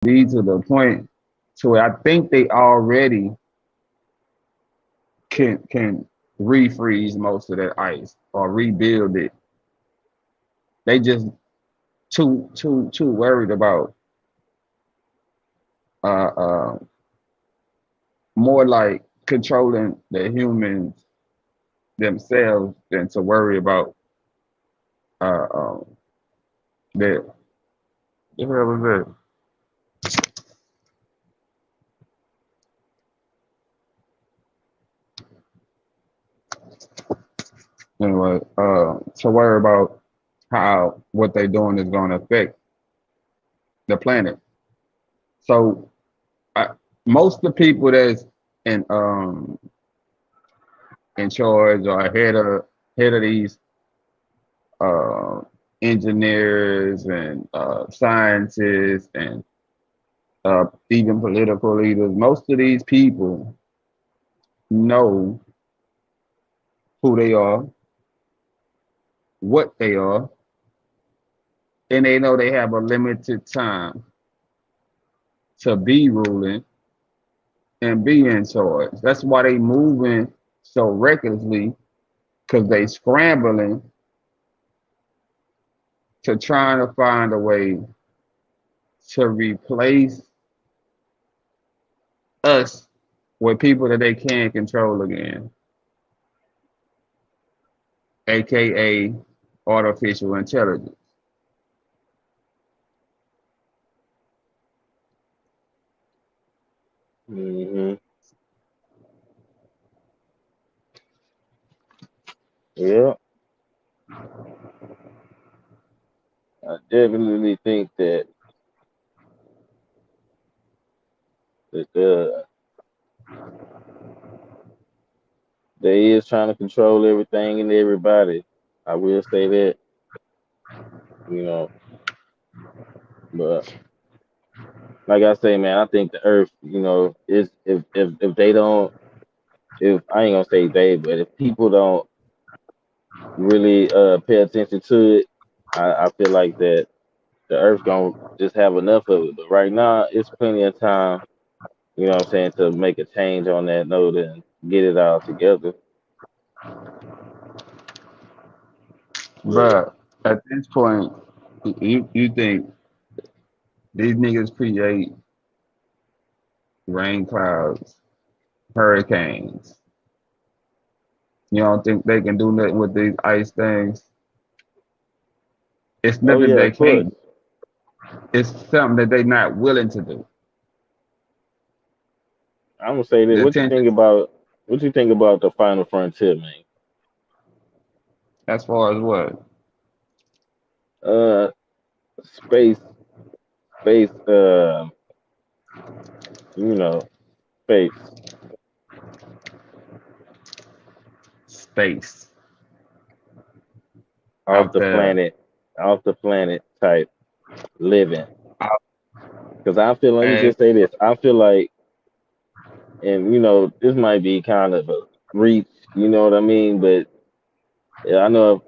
be to the point to where I think they already can refreeze most of that ice or rebuild it. They just too worried about uh uh more like controlling the humans themselves than to worry about uh that. The hell was that? Anyway, to worry about how what they're doing is going to affect the planet. So most of the people that's in in charge or head of these uh, engineers and scientists and even political leaders, most of these people know who they are, what they are, and they know they have a limited time to be ruling and be in charge. That's why they moving so recklessly because they scrambling to trying to find a way to replace us with people that they can't control again, aka artificial intelligence. Hmm. Yeah, I definitely think that they is trying to control everything and everybody. I will say that, you know, but like I say, man, I think the Earth, is if they don't, if I ain't gonna say they, but if people don't really pay attention to it, I feel like that the Earth gonna just have enough of it. But right now, it's plenty of time, what I'm saying, to make a change on that note and get it all together. But But at this point, you think these niggas create rain clouds, hurricanes. You don't think they can do nothing with these ice things? It's oh nothing yeah, they of course. can't. It's something that they're not willing to do. I'm gonna say that. The What you attention, think about the final frontier, man? as far as what? Uh, space, space, you know, space Space off out the there. planet, off the planet type living. Out, Because I feel, let me and just say this. I feel like, and this might be kind of a reach. You know what I mean? But yeah, I know if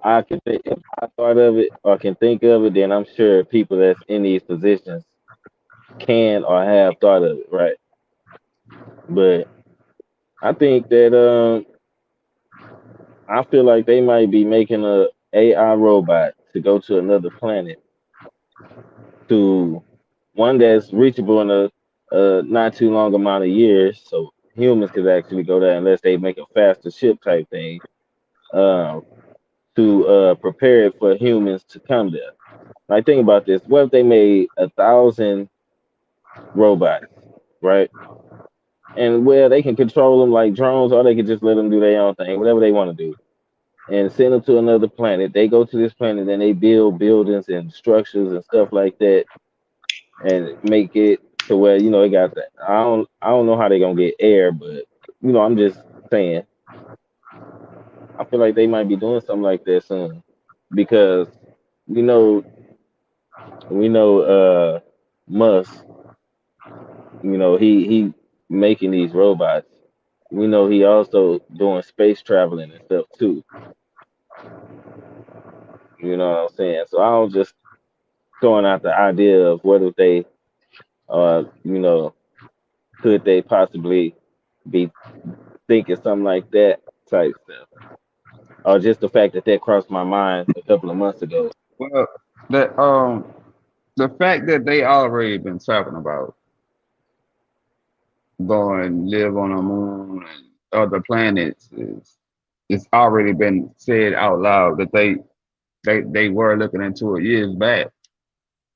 I thought of it or can think of it, then I'm sure people that's in these positions can or have thought of it, right? But I think that I feel like they might be making a AI robot to go to another planet, to one that's reachable in a not too long amount of years, so humans could actually go there unless they make a faster ship type thing, um, to prepare it for humans to come there. Like, think about this: what if they made 1,000 robots, right? And well, they can control them like drones, or they can just let them do their own thing, whatever they want to do, and send them to another planet. They go to this planet and they build buildings and structures and stuff like that, and make it to where it got that. I don't know how they gonna get air, but I'm just saying. I feel like they might be doing something like that soon, because we know we know Musk. He making these robots. We know he also doing space traveling and stuff too. You know what I'm saying? So I was just throwing out the idea of what if they You know, could they possibly be thinking something like that type stuff, or just the fact that crossed my mind a couple of months ago. Well, the the fact that they already been talking about going live on the moon and other planets is it's already been said out loud that they were looking into it years back.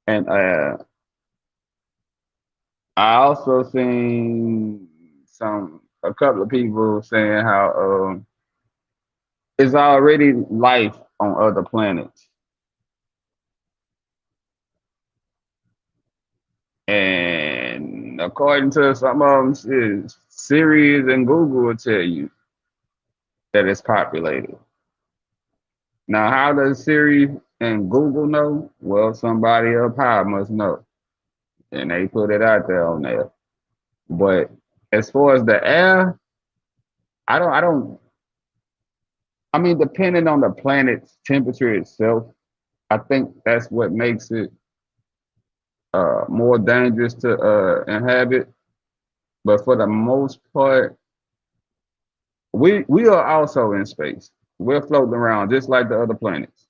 And I also seen a couple of people saying how it's already life on other planets. And according to some of them, Siri and Google will tell you that it's populated. Now, how does Siri and Google know? Well, somebody up high must know, and they put it out there on there. But as far as the air, I don't. I mean, depending on the planet's temperature itself, I think that's what makes it more dangerous to inhabit. But for the most part, we are also in space. We're floating around just like the other planets,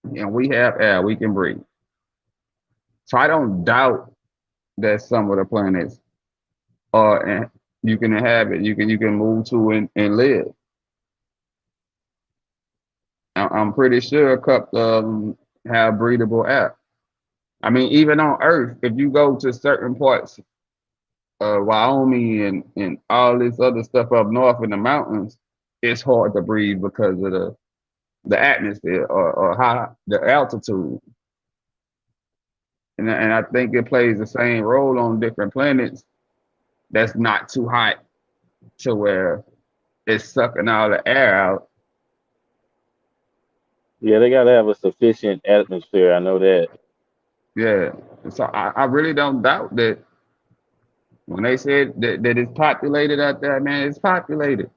and we have air we can breathe. So I don't doubt that some of the planets are and you can inhabit, you can move to and live. I'm pretty sure a couple of them have breathable air. I mean, even on Earth, if you go to certain parts of Wyoming and all this other stuff up north in the mountains, it's hard to breathe because of the atmosphere or high the altitude. And I think it plays the same role on different planets that's not too hot to where it's sucking all the air out. Yeah, they gotta have a sufficient atmosphere. I know that. Yeah. So I really don't doubt that when they said that it's populated out there, man, it's populated.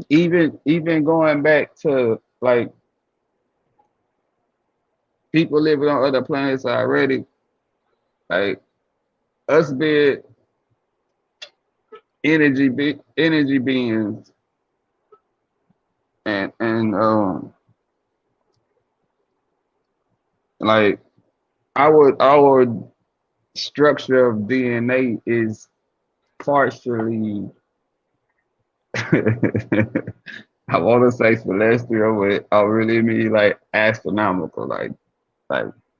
Even going back to like people living on other planets already, like us being energy beings and like our structure of DNA is partially I want to say celestial, but I really mean like astronomical. Like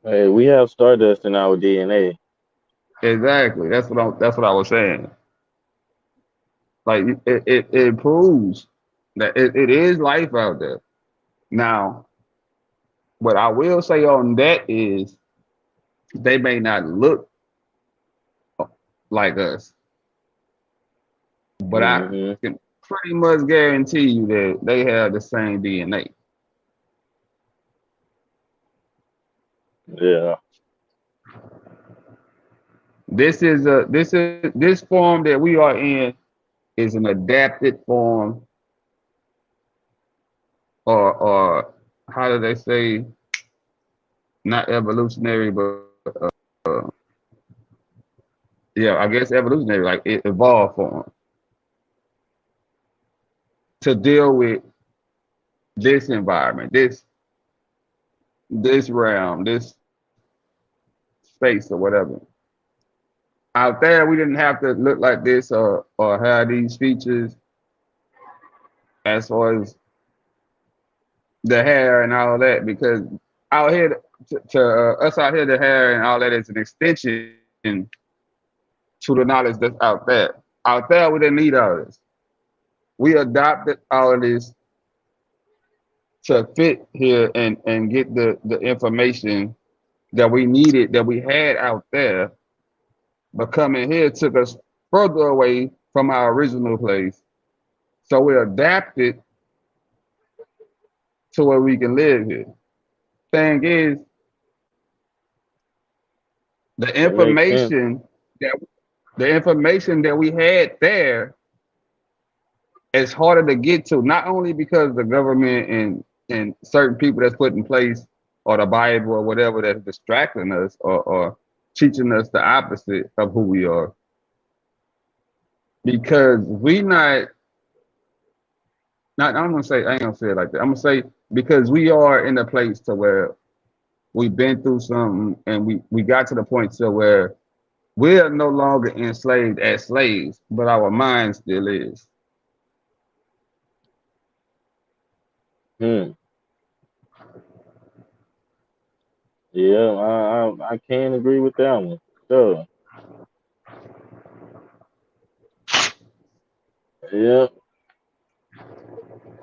Hey, we have stardust in our DNA. exactly. That's what I was saying. Like it proves that it is life out there. Now, what I will say on that is they may not look like us, but I Hmm. can pretty much guarantee you that they have the same DNA. Yeah. This form that we are in is an adapted form, or how do they say, not evolutionary, but yeah, I guess evolutionary, like it evolved form to deal with this environment, this realm, this space or whatever. Out there, we didn't have to look like this or have these features as far as the hair and all that because out here to us out here, the hair and all that is an extension to the knowledge that's out there. Out there, we didn't need all this. We adopted all of this to fit here and get the information that we needed that we had out there, but coming here took us further away from our original place. So we adapted to where we can live here. Thing is, the That makes sense. information that the information that we had there is harder to get to, not only because the government and certain people that's put in place. or the Bible or whatever that's distracting us or teaching us the opposite of who we are. Because we not I'm gonna say I ain't gonna say it like that. I'm gonna say because we are in a place to where we've been through something and we got to the point to where we're no longer enslaved as slaves, but our mind still is. Hmm. Yeah, I can agree with that one. Sure. Yeah.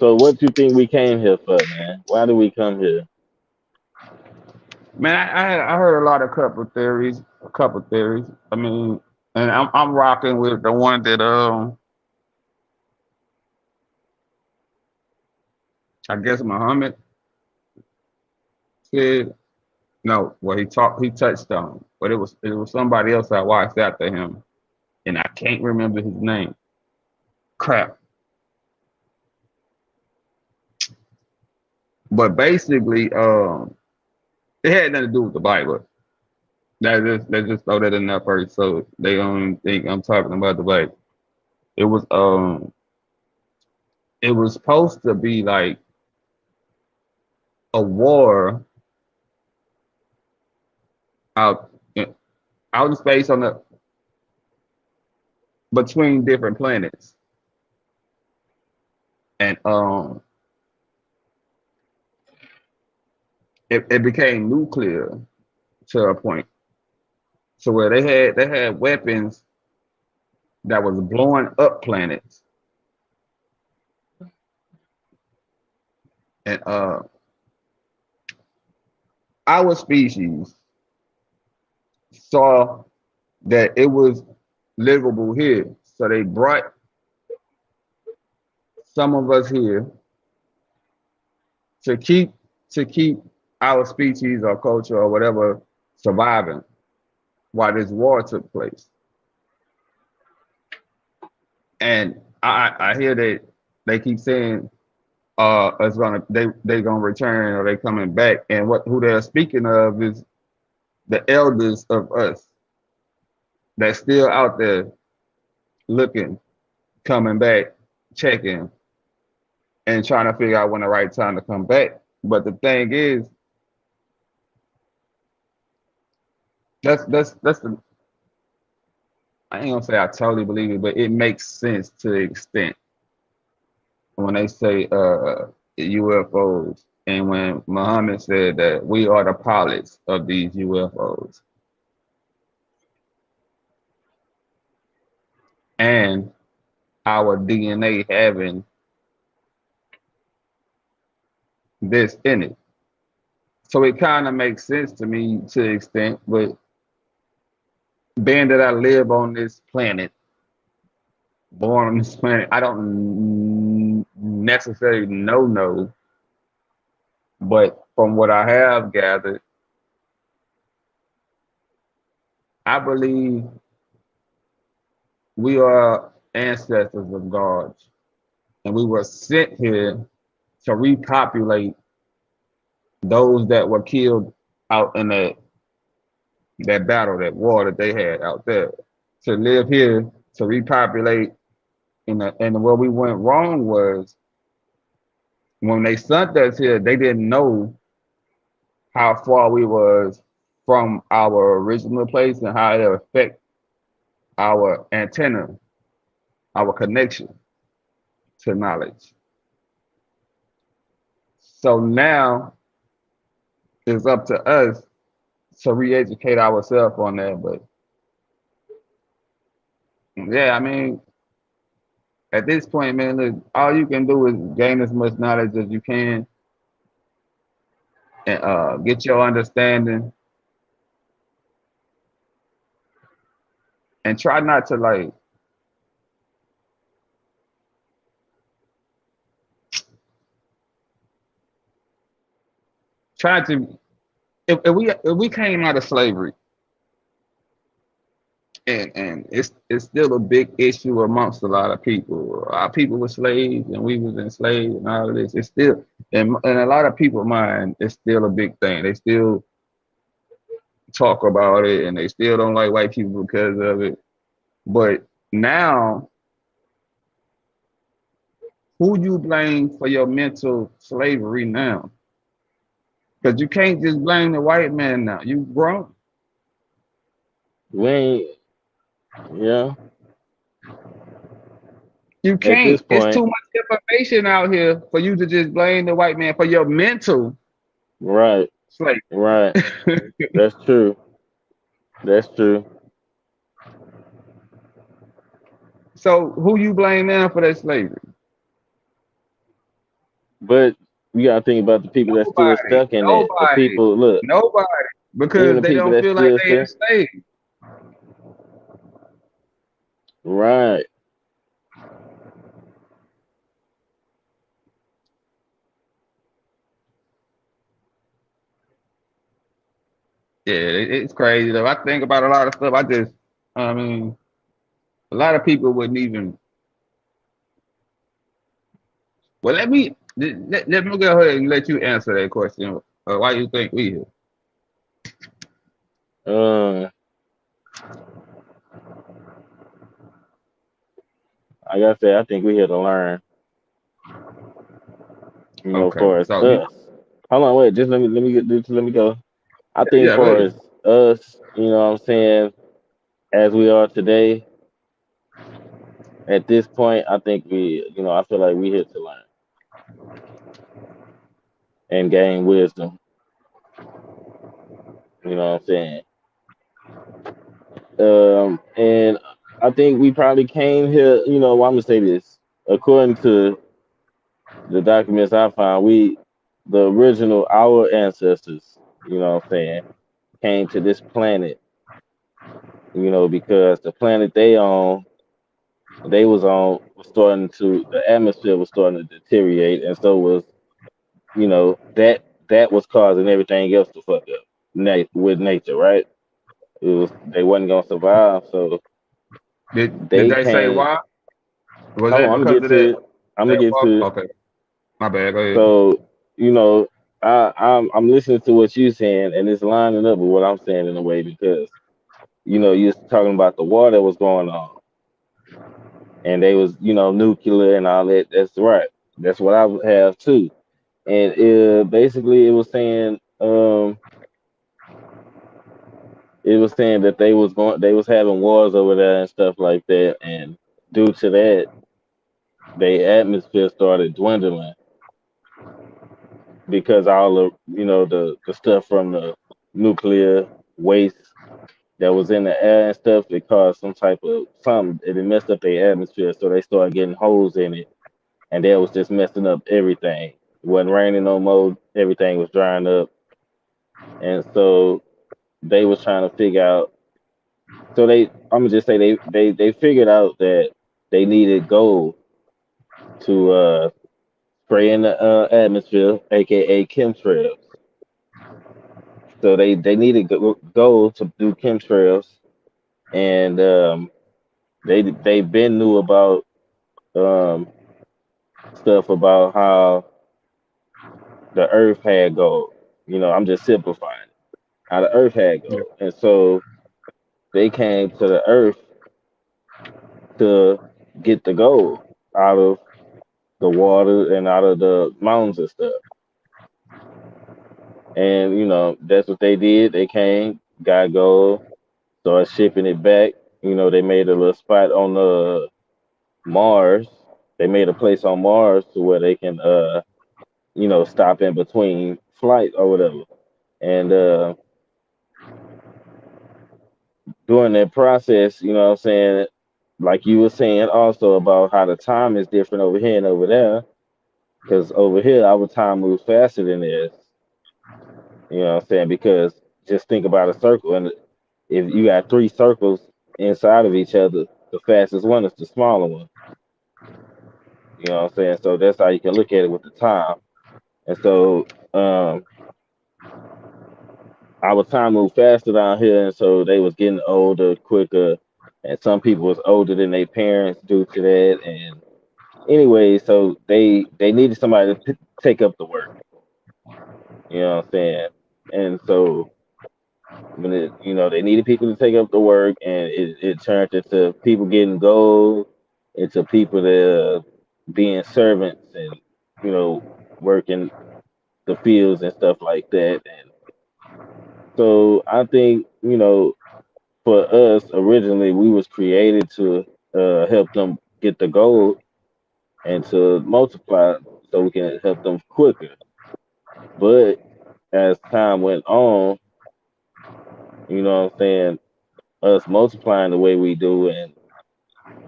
So what you think we came here for, man? Why do we come here? Man, I heard a lot of couple theories. I mean, and I'm rocking with the one that I guess Muhammad said. No, well he touched on, but it was somebody else I watched after him, and I can't remember his name. Crap. But basically, it had nothing to do with the Bible. Let's just throw that in there first, so they don't think I'm talking about the Bible. It was it was supposed to be like a war out out in space on the between different planets, and it became nuclear to a point, so where they had weapons that was blowing up planets, and our species saw that it was livable here, so they brought some of us here to keep our species or culture or whatever surviving while this war took place. And I hear that they keep saying it's gonna they gonna return or they coming back, and what who they're speaking of is the elders of us that's still out there looking, coming back, checking, and trying to figure out when the right time to come back. But the thing is, that's the I ain't gonna say I totally believe it, but it makes sense to the extent when they say UFOs, and when Muhammad said that we are the pilots of these UFOs, and our DNA having this in it. So it kind of makes sense to me to the extent, but being that I live on this planet, born on this planet, I don't necessarily know, but from what I have gathered, I believe we are ancestors of gods, and we were sent here to repopulate those that were killed out in that battle, that war that they had out there. To live here, to repopulate, and where we went wrong was when they sent us here, they didn't know how far we was from our original place and how it affect our antenna, our connection to knowledge. So now it's up to us to re-educate ourselves on that. But yeah, I mean, at this point, man, look, all you can do is gain as much knowledge as you can and get your understanding, and try not to like try to if we came out of slavery and it's still a big issue amongst a lot of people. Our people were slaves and we was enslaved and all of this. It's still in a lot of people's mind, it's still a big thing. They still talk about it and they still don't like white people because of it. But now, who you blame for your mental slavery now? Because you can't just blame the white man now. You grown. We ain't, yeah. You At this can't. It's point, too much information out here for you to just blame the white man for your mental right, slavery. right. That's true. That's true. So who you blame now for that slavery? But you gotta think about the people that's still Nobody. stuck in it. The Nobody. people, look, Nobody. even Because the they people don't that's feel like still they stuck. enslaved. Right. Yeah, it's crazy though. I think about a lot of stuff. I mean, a lot of people wouldn't even. Well, let me go ahead and let you answer that question. Why you think we here? Um, like I said, I think we here to learn. Okay, For as so you, us. Hold on, wait. Just let me go. I think yeah, go for ahead. as us, what I'm saying, as we are today, at this point, I think I feel like we here to learn and gain wisdom. You know what I'm saying? And I think we probably came here. I'm gonna say this. According to the documents I found, the original, our ancestors, what I'm saying, came to this planet, because the planet they was on, was starting to, the atmosphere was starting to deteriorate, and so was, that was causing everything else to fuck up with nature, right? It was they wasn't gonna survive, so Did they they say came. why? Was Hold that on, I'm gonna because get of to it. I'm gonna that get walk? to it. Okay, my bad. Go ahead. So, you know, I'm listening to what you saying, and it's lining up with what I'm saying in a way because you're talking about the war that was going on, and they was nuclear and all that. That's right. That's what I would have too. And basically, it was saying that they was having wars over there and stuff like that, and due to that, their atmosphere started dwindling because all of the stuff from the nuclear waste that was in the air and stuff, it caused some type of something. It messed up their atmosphere, so they started getting holes in it, and that was just messing up everything. It wasn't raining no more. Everything was drying up, and so they was trying to figure out. So I'm gonna just say they figured out that they needed gold to spray in the atmosphere, aka chemtrails. So they needed gold to do chemtrails, and they been knew about um, stuff about how the Earth had gold. I'm just simplifying it. How the Earth had Yeah. gold, and so they came to the Earth to get the gold out of the water and out of the mountains and stuff. And that's what they did. They came, got gold, started shipping it back. They made a little spot on the Mars. They made a place on Mars to where they can stop in between flight or whatever. And during that process, what I'm saying, like you were saying also about how the time is different over here and over there, because over here our time moves faster than theirs. What I'm saying? Because just think about a circle, and if you got three circles inside of each other, the fastest one is the smaller one. What I'm saying? So that's how you can look at it with the time. And so our time moved faster down here, and so they was getting older quicker. and some people was older than their parents due to that. And anyway, so they needed somebody to take up the work. You know what I'm saying? And so when they needed people to take up the work, and it turned into people getting gold, into people that being servants and working the fields and stuff like that. And so I think for us originally we was created to help them get the gold and to multiply so we can help them quicker. But as time went on, what I'm saying, us multiplying the way we do and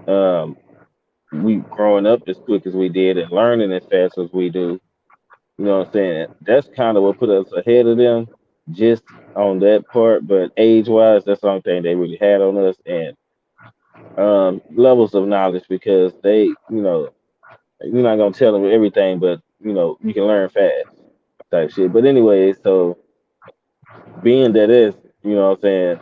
um, we growing up as quick as we did and learning as fast as we do, you know what I'm saying? That's kind of what put us ahead of them just on that part. But age wise, that's the only thing they really had on us, and levels of knowledge because you're not gonna tell them everything, but you can learn fast type shit. But anyway, so being that is, what I'm saying,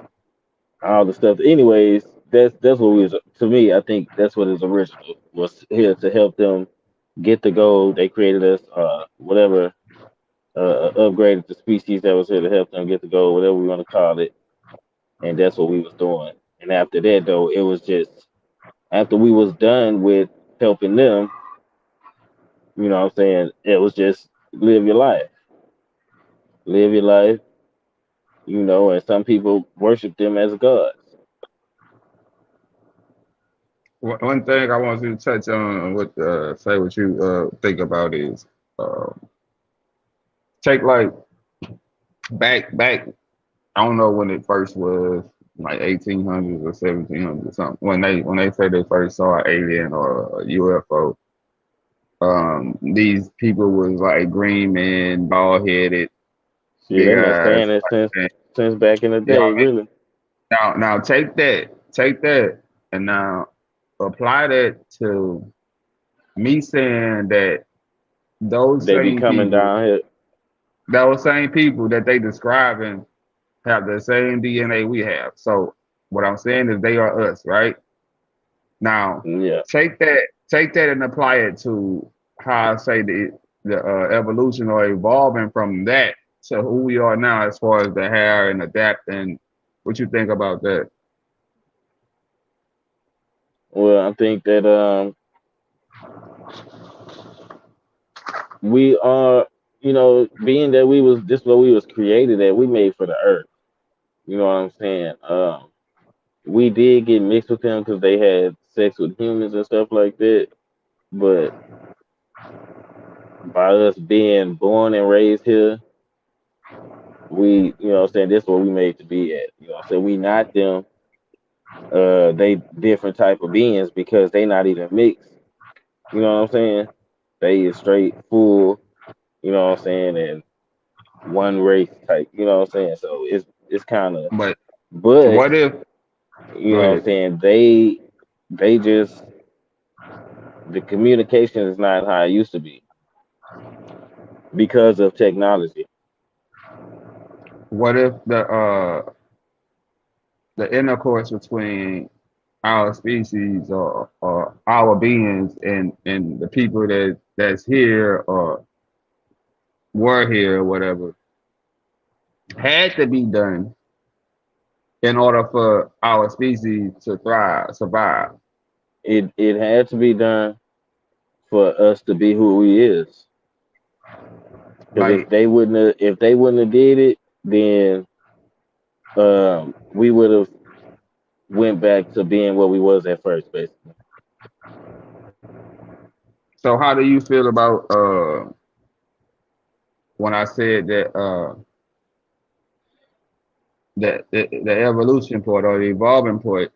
all the stuff. Anyways, that's what we was to me. I think that's what is original was here to help them get the goal. They created us, whatever, upgraded the species that was here to help them get the goal, whatever we want to call it, and that's what we was doing. And after that, though, it was just after we was done with helping them, what I'm saying, it was just live your life, and some people worship them as gods. One thing I want you to touch on, what say what you think about is uh, take like back. I don't know when it first was, like 1800s or 1700s or something. When they say they first saw an alien or a UFO, these people was like green men, bald headed, See, big they've been eyes. saying it Like, since back in the you know day, what I mean? really. Now take that, and now apply that to me saying that those They be same coming people, down here. those same people that they describing have the same DNA we have. So what I'm saying is they are us, right? Now Yeah. take that and apply it to how I say the evolution or evolving from that to who we are now as far as the hair and adapting. What you think about that? Well, I think that we are, being that we was this what we was created at, we made for the earth. You know what I'm saying? We did get mixed with them because they had sex with humans and stuff like that. But by us being born and raised here, we, what I'm saying, this is what we made to be at. You know what I'm saying? We not them. They different type of beings because they not even mixed. You know what I'm saying? They is straight full. You know what I'm saying? And one race type. You know what I'm saying? So it's kind of, But but what if? Go you know what I'm ahead. saying? They just the communication is not how it used to be because of technology. What if the intercourse between our species or our beings and the people that's here or were here or whatever had to be done in order for our species to thrive, survive. It had to be done for us to be who we is. Because Like if they wouldn't have did it, then we would have went back to being what we was at first, basically. so, how do you feel about when I said that the evolution part or the evolving part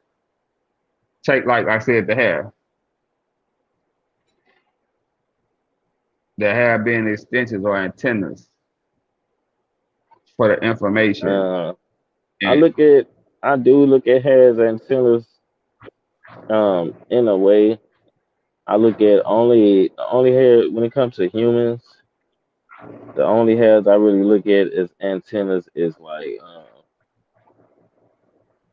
take like I said the hair being extensions or antennas for the information. Uh, I And look at I do look at hairs and antennas in a way. I look at only hair when it comes to humans. The only hairs I really look at as antennas is like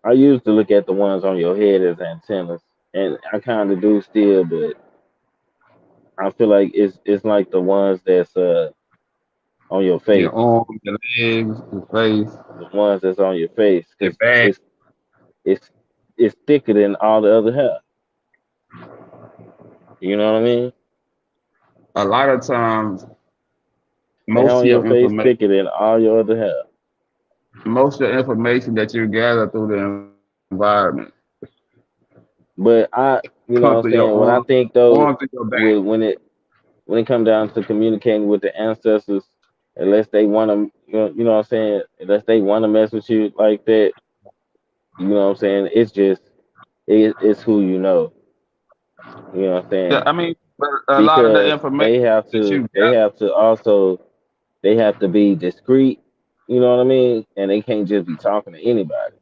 I used to look at the ones on your head as antennas, and I kind of do still, but I feel like it's like the ones that's on your Your face, arms, your legs, your face, the ones that's on your face, your because back. it's it's thicker than all the other hair. You know what I mean? A lot of times, The hair most of on your your face information, thicker than all your other hair. most of the information that you gather through the environment But comes you through know what your I'm saying. What arms, I think arms though, and your back. when it comes down to communicating with the ancestors, unless they want to, you know what I'm saying, unless they want to mess with you like that, you know what I'm saying. It's just it's who you know. You know what I'm Yeah, saying? I mean, but a lot of the Because information that you they have to also they have to be discreet. You know what I mean? And they can't just be talking to anybody.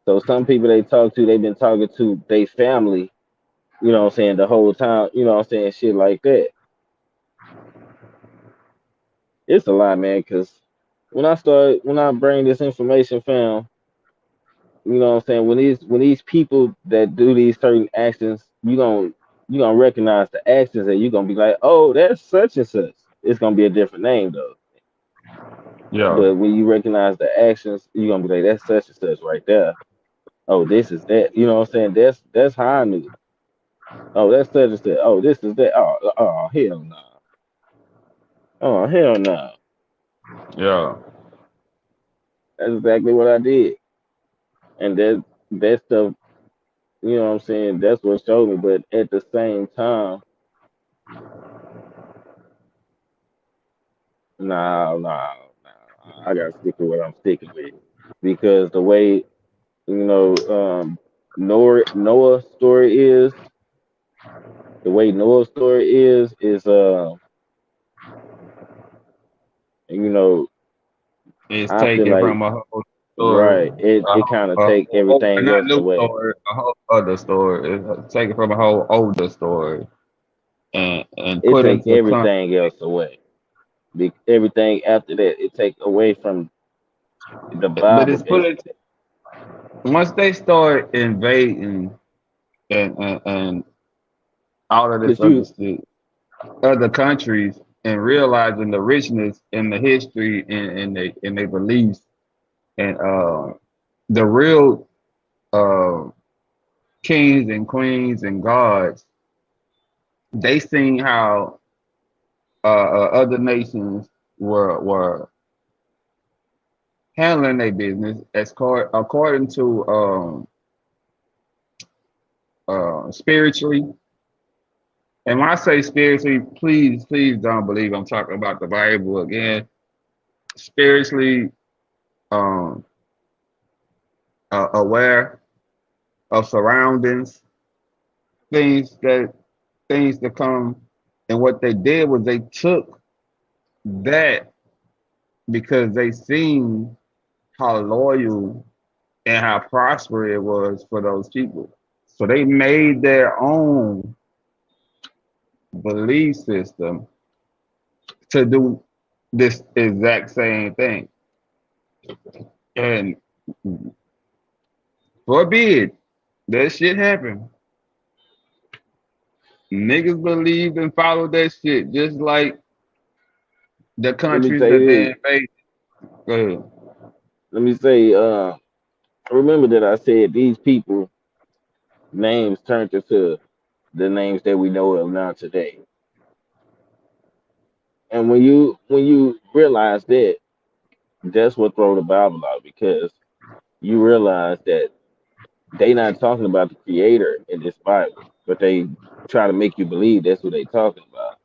So some people they talk to, they've been talking to their family. You know what I'm saying, the whole time. You know what I'm saying, shit like that. It's a lot, man. Because when I bring this information, fam, you know what I'm saying, when these people that do these certain actions, you gonna recognize the actions, and you gonna be like, oh, that's such and such. It's gonna be a different name though. yeah, But when you recognize the actions, you're gonna be like, that's such and such right there. Oh, this is that. You know what I'm saying? That's how I knew. Oh, that's such and such. Oh, this is that. Oh, hell no. Oh, hell no. yeah, That's exactly what I did. And that stuff, you know what I'm saying, that's what showed me. But at the same time, nah. I gotta stick with what I'm sticking with. Because the way, you know, Noah's story is, the way Noah's story is you know, it's I feel taken like from a whole story, right. It kind of take everything not else new away. story, a whole other story. It's taken from a whole older story and It put take into context. everything else away. Everything after that, it take away from the But Bible it's put into basically. once they start invading and all of this Cause other you, shit, other countries, and realizing the richness in the history and their beliefs and the real uh, kings and queens and gods, they seen how other nations were handling their business according to spiritually. And when I say spiritually, please don't believe I'm talking about the Bible again. Spiritually um, aware of surroundings, things that things to come. And what they did was they took that because they seen how loyal and how prosperous it was for those people. So they made their own belief system to do this exact same thing. And forbid that shit happen. Niggas believed and followed that shit just like the let me countries tell that you they this. invaded. Go ahead. Let me say, remember that I said these people names turned into the names that we know of now today. And when you realize that, that's what throw the Bible out because you realize that they not talking about the creator in this Bible, but they try to make you believe that's what they talking about.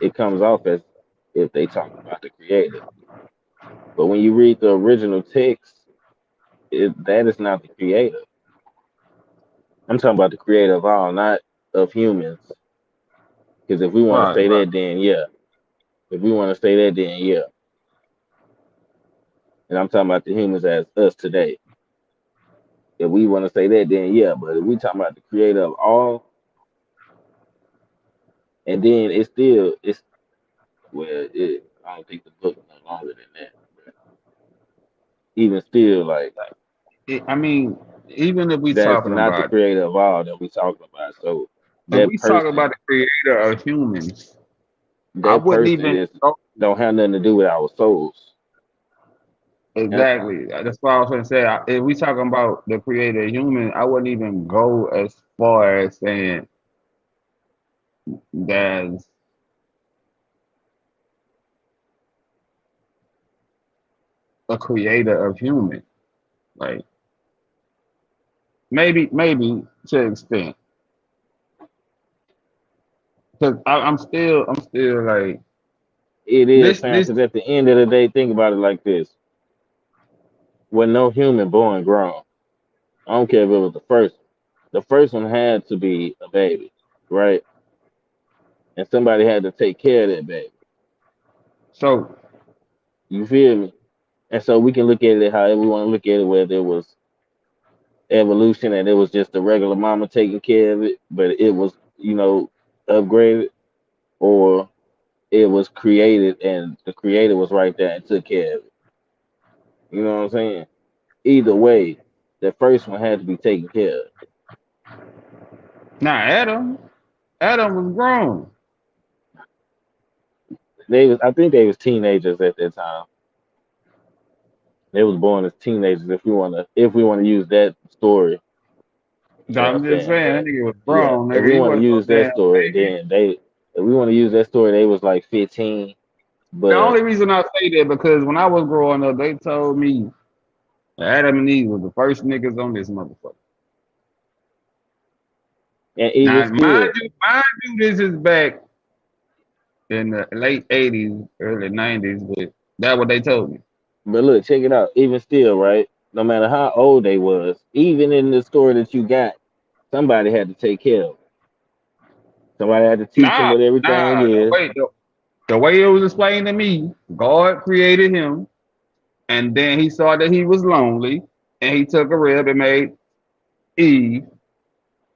It comes off as if they talking about the creator. But when you read the original text, that is not the creator. I'm talking about the creator of all, not of humans. Because if we want to Right, say right. that, then yeah. If we want to say that, then yeah. And I'm talking about the humans as us today. If we want to say that, then yeah. But if we talking about the creator of all, and then it's well, I don't think the book is no longer than that. But even still, like I mean, even if we That's talking not the about, creator of all that we talking about. So if that we talking person, about the creator of humans, I that wouldn't person even is go don't have nothing to do with our souls. That's fine. exactly. That's what I was gonna say. If we talking about the creator of human, I wouldn't even go as far as saying there's a creator of human. Like maybe to an extent, because I'm still like It is, fam, this. because at the end of the day, think about it like this: when no human born grown, I don't care if it was the first. The first one had to be a baby, right? And somebody had to take care of that baby. So You feel me? And so we can look at it however we want to look at it, whether it was evolution and it was just a regular mama taking care of it, but it was, upgraded, or it was created and the creator was right there and took care of it. You know what I'm saying? Either way, the first one had to be taken care of. now Adam was grown. I think they was teenagers at that time. They was born as teenagers. If we want to use that story, you know what I'm I'm just saying. saying that But nigga was yeah, grown, if nigga. we He want to wasn't no use that damn story, baby. then if we want to use that story, they was like 15. The But only reason I say that because when I was growing up, they told me Adam and Eve was the first niggas on this motherfucker. and even Now, still, mind you, this is back in the late '80s, early '90s, but that's what they told me. but look, check it out. Even still, right? No matter how old they was, even in the story that you got, somebody had to take care of 'em. Somebody had to teach them Nah, what everything nah. is. The way it was explained to me, God created him, and then he saw that he was lonely, and he took a rib and made Eve,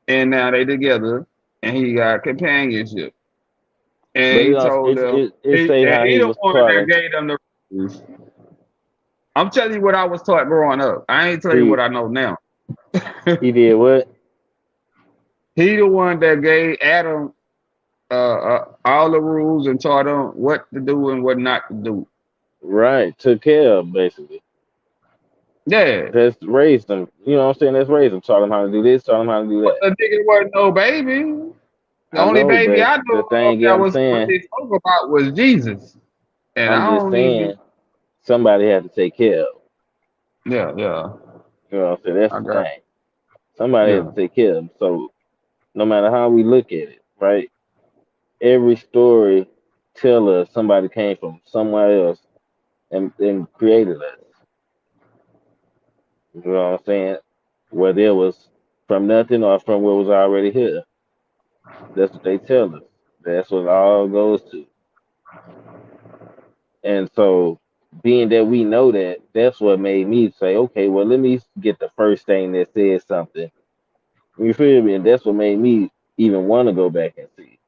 and now they together, and he got companionship. And But he told them it say how he he the was one taught that him. gave them the rules. I'm telling you what I was taught growing up. I ain't telling you He what I know now. he did what? He the one that gave Adam all the rules and taught him what to do and what not to do. Right, took care of basically. Yeah, That's raised them. You know what I'm saying? That's raised them. Taught them how to do this. Taught them how to do but that. the nigga wasn't no baby. The I only know, baby but I the know of thing is, that I'm was what saying, they spoke about was Jesus, and I'm I just don't even. saying, somebody had to take care of. Yeah, yeah, You know what I'm saying? That's I the got. thing. Somebody had Yeah, to take care of them. So no matter how we look at it, right? Every story tell us somebody came from somewhere else and created us. You know what I'm saying? Whether it was from nothing or from what was already here. That's what they tell us. That's what it all goes to. And so, being that we know that, that's what made me say, okay, well, let me get the first thing that says something. You feel me? And that's what made me even want to go back and see.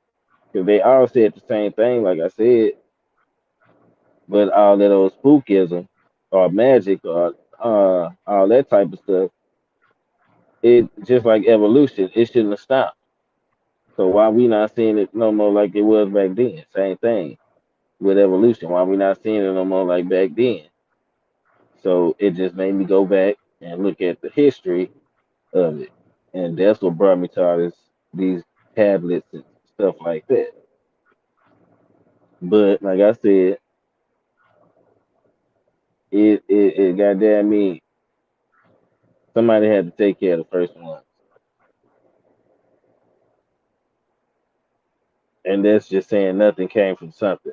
Because they all said the same thing, like I said, but all that old spookism or magic or all that type of stuff, it just like evolution, it shouldn't have stopped. So why we not seeing it no more like it was back then? Same thing with evolution. Why we not seeing it no more like back then? So it just made me go back and look at the history of it, and that's what brought me to all these tablets and stuff like that. But like I said, it goddamn me, somebody had to take care of the first one, and that's just saying nothing came from something.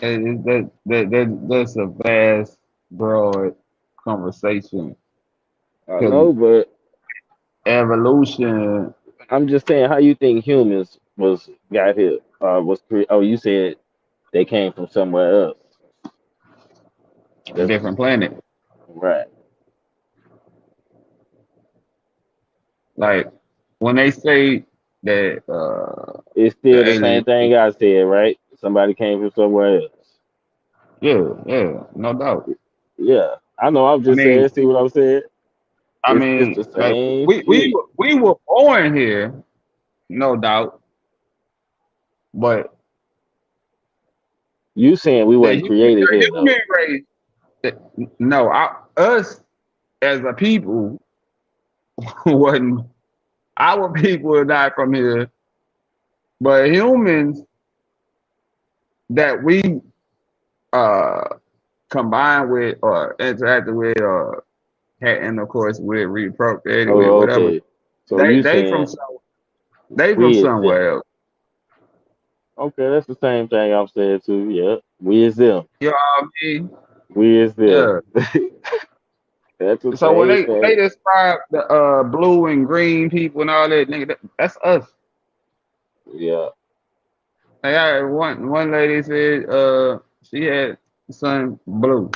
that's a vast, broad conversation I because know, but evolution. I'm just saying how you think humans was got here. Oh, you said they came from somewhere else. A That's different planet. right. Like when they say that It's the still the same alien, thing I said, right? Somebody came from somewhere else. yeah, no doubt. Yeah, I know. I'm I just saying. mean, See what I'm saying? It's the like same shit. we were born here, no doubt, but You saying we wasn't created the here though? human race, no, us as a people wasn't. Our people are not from here, but humans that we uh combined with or interacted with or had intercourse with, reprocreated with, Oh, whatever. okay. So you They saying they from we is them? somewhere else. Okay, that's the same thing I'm saying too. Yeah, we is them. You know what I mean? We is them. Yeah. That's the So same when they thing. describe the blue and green people and all that, nigga, that's us. Yeah. Like one lady said she had son blue.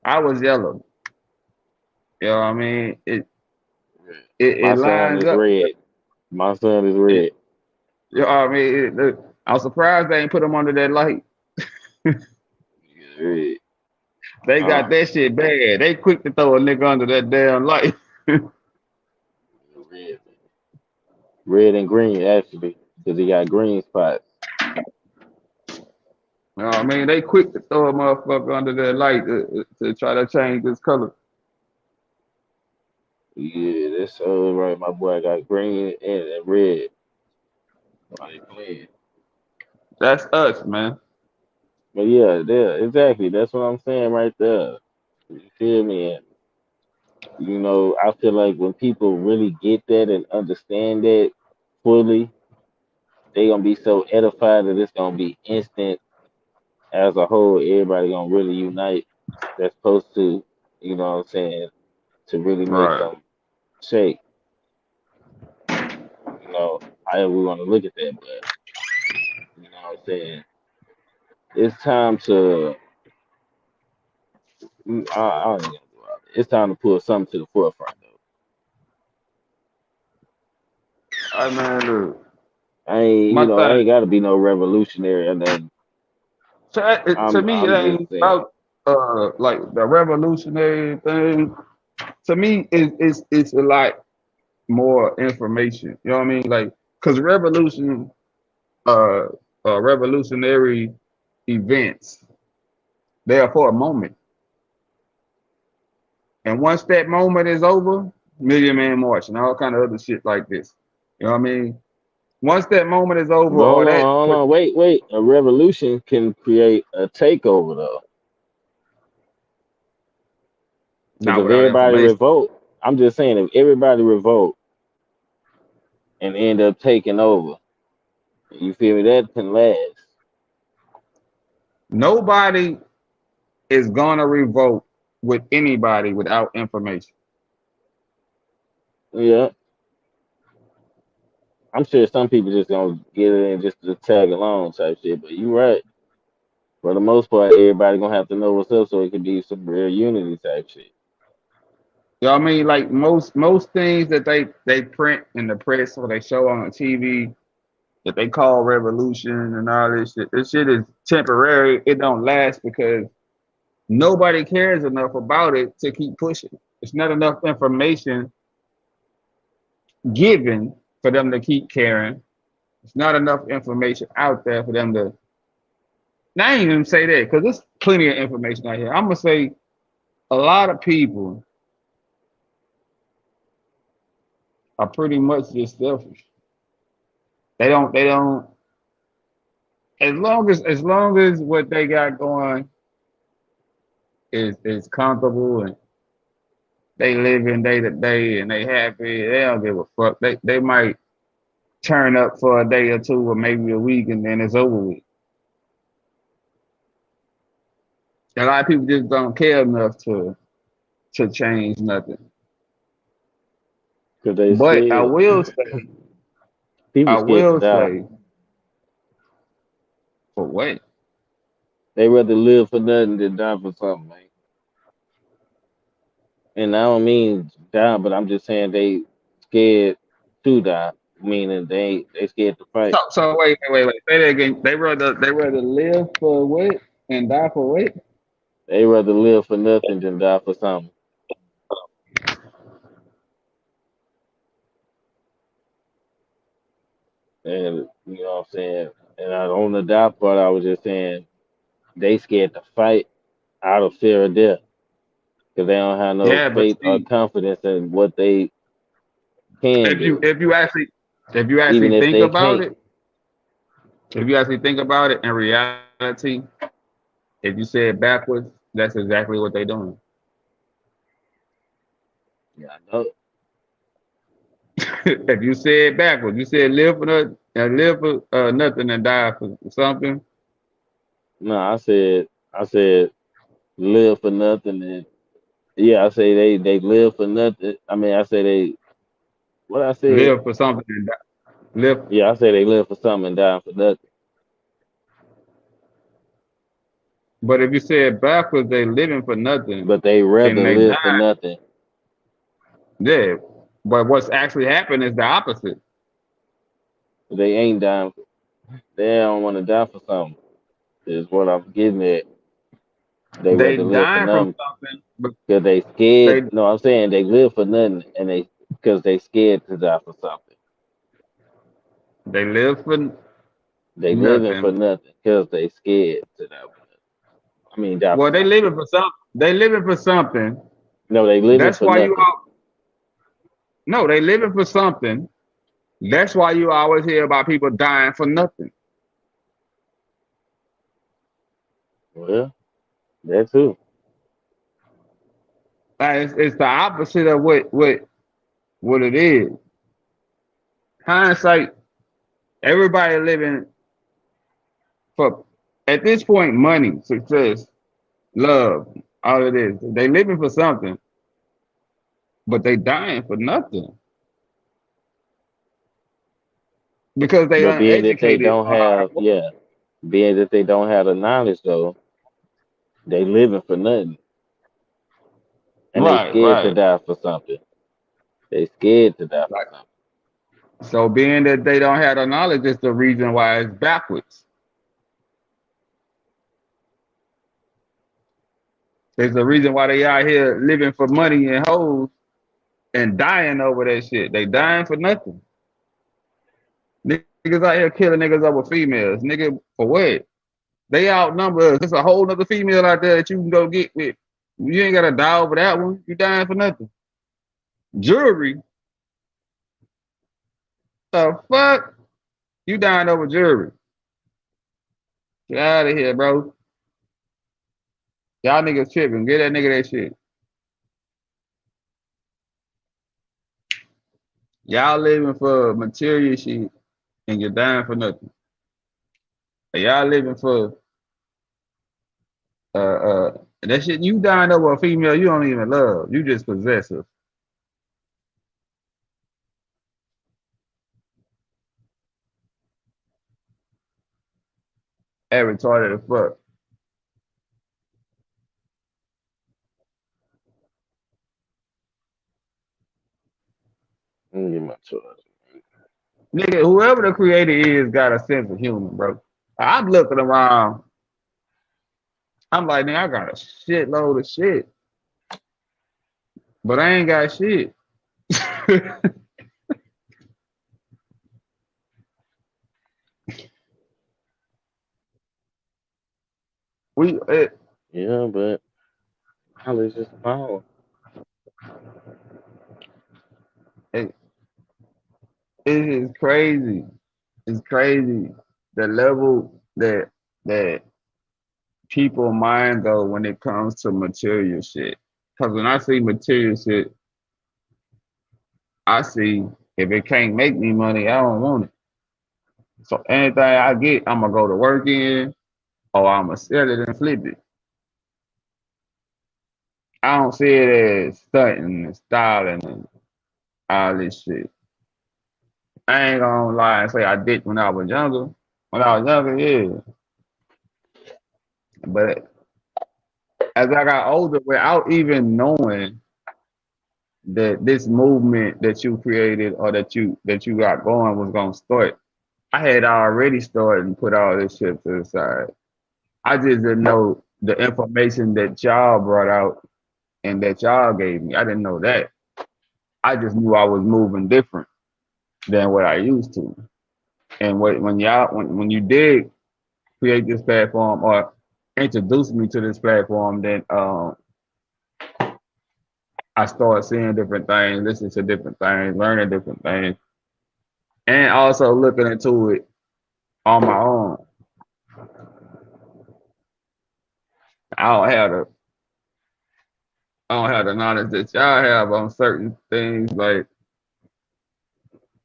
I was yellow. You know what I mean? My It son lines is up. red. My son is It, red. you know what I mean? I'm surprised they ain't put them under that light. Red. They Uh, got that shit bad. They quick to throw a nigga under that damn light. You red. Red and green actually, because he got green spots. know what I mean? They quick to throw a motherfucker under that light to try to change his color. Yeah, that's so right. My boy got green and red. Why they playing? That's us, man. But yeah, there, exactly. That's what I'm saying right there. You feel me? And, I feel like when people really get that and understand that fully, they gonna be so edified that it's gonna be instant as a whole. Everybody gonna really unite. That's supposed to, what I'm saying, to really make Right. them shake. However we want to look at that, but what I'm saying, it's time to. I ain't gonna do all that. It's time to put something to the forefront though. I man, look. I My thing. ain't got to be no revolutionary or nothing. To me, it I'm just ain't saying. about like the revolutionary thing. To me, it's a lot more information. You know what I mean? Like, cause uh, revolutionary events, they are for a moment, and once that moment is over, Million Man March and all kind of other shit like this. You know what I mean? Once that moment is over, But or that hold put on, wait. A revolution can create a takeover though. Because not if without everybody information. revolt, I'm just saying, if everybody revolt and end up taking over, you feel me? That can last. Nobody is gonna revolt with anybody without information. Yeah, I'm sure some people just gonna get in just to tag along type shit. But you right. For the most part, everybody gonna have to know what's up so it could be some real unity type shit. You know what I mean? Like most things that they print in the press or they show on the TV that they call revolution and all this shit. This shit is temporary. It don't last because nobody cares enough about it to keep pushing. It's not enough information given for them to keep caring. It's not enough information out there for them to. Now I ain't even say that because there's plenty of information out here. I'm gonna say a lot of people are pretty much just selfish. They don't as long as what they got going is comfortable and they living day to day and they happy, they don't give a fuck. They might turn up for a day or two or maybe a week and then it's over with. A lot of people just don't care enough to change nothing. Cause they But scared. People I scared to will die. say, for what? They rather live for nothing than die for something, man. And I don't mean die, but I'm just saying they scared to die. Meaning they scared to fight. So wait. Say that again. They rather live for what and die for what? They rather live for nothing than die for something. And you know what I'm saying? And on the die part, I was just saying they scared to fight out of fear of death because they don't have no Yeah, but faith or see, confidence in what they can if you do, if you actually if you even actually if think they about can't. it, if you actually think about it in reality, if you say it backwards, that's exactly what they're doing. Yeah, I know. If you say it backwards, you said live for nothing, live for nothing and die for something. No, I said live for nothing, and yeah, I say they live for nothing. I mean, I say they what I said. Live for something and die. Live, Yeah, I say they live for something and die for nothing, but if you say it backwards, they living for nothing but they and rather they live for die. nothing. Yeah, but what's actually happened is the opposite. They ain't dying. They don't want to die for something. Is what I'm getting at. They They rather live for dying from nothing something, but because they scared. they No, I'm saying they live for nothing, and they because they scared to die for something. they live for They living for nothing. nothing because they scared to die for nothing. I mean, die for Well, they something. living for something. They living for something. No, they living That's for why you nothing. all no. They living for something. That's why you always hear about people dying for nothing. Well, that too. Like it's the opposite of what it is. Hindsight. Everybody living for at this point money, success, love, all of this. They living for something, but they dying for nothing because they But being that they uneducated don't on how have, it works. yeah, being that they don't have the knowledge though, they living for nothing, and they Right, scared to right. die for something. They scared to die for Like something. so, being that they don't have the knowledge is the reason why it's backwards. It's the reason why they out here living for money and hoes and dying over that shit. They dying for nothing. Niggas out here killing niggas over females. Nigga, for what? They outnumber us. There's a whole other female out there that you can go get with. You ain't gotta die over that one. You dying for nothing. Jewelry. The fuck? You dying over jewelry. Get out of here, bro. Y'all niggas tripping. Get that nigga that shit. Y'all living for material shit and you're dying for nothing. Y'all living for that shit. You dying over a female you don't even love. You just possessive. That retarded as fuck. Let me get my choice. Nigga, whoever the creator is got a sense of humor, bro. I'm looking around. I'm like, nigga, I got a shitload of shit, but I ain't got shit. we Yeah, but knowledge is power. it, it is crazy. It's crazy the level that people mind though when it comes to material shit. Cause when I see material shit, I see if it can't make me money, I don't want it. So anything I get, I'm gonna go to work in or I'm gonna sell it and flip it. I don't see it as stunting and styling and all this shit. I ain't gonna lie and say I did when I was younger. When I was younger, yeah. But as I got older, without even knowing that this movement that you created or that you got going was gonna start, I had already started and put all this shit to the side. I just didn't know. the information that y'all brought out and that y'all gave me. I didn't know that. I just knew I was moving different than what I used to. And when you did create this platform or introduce me to this platform, then I started seeing different things, listening to different things, learning different things, and also looking into it on my own. I don't have the I don't have the knowledge that y'all have on certain things, like,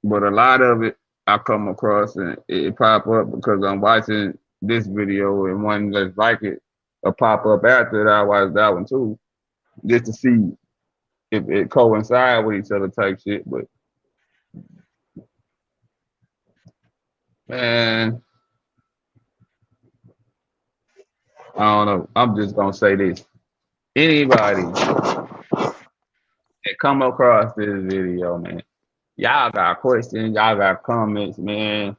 but a lot of it I come across and it pop up because I'm watching this video and one that's like it will pop up after that. I watch that one too, just to see if it coincide with each other type shit. But man, I don't know. I'm just gonna say this: anybody that come across this video, man, y'all got questions, y'all got comments, man.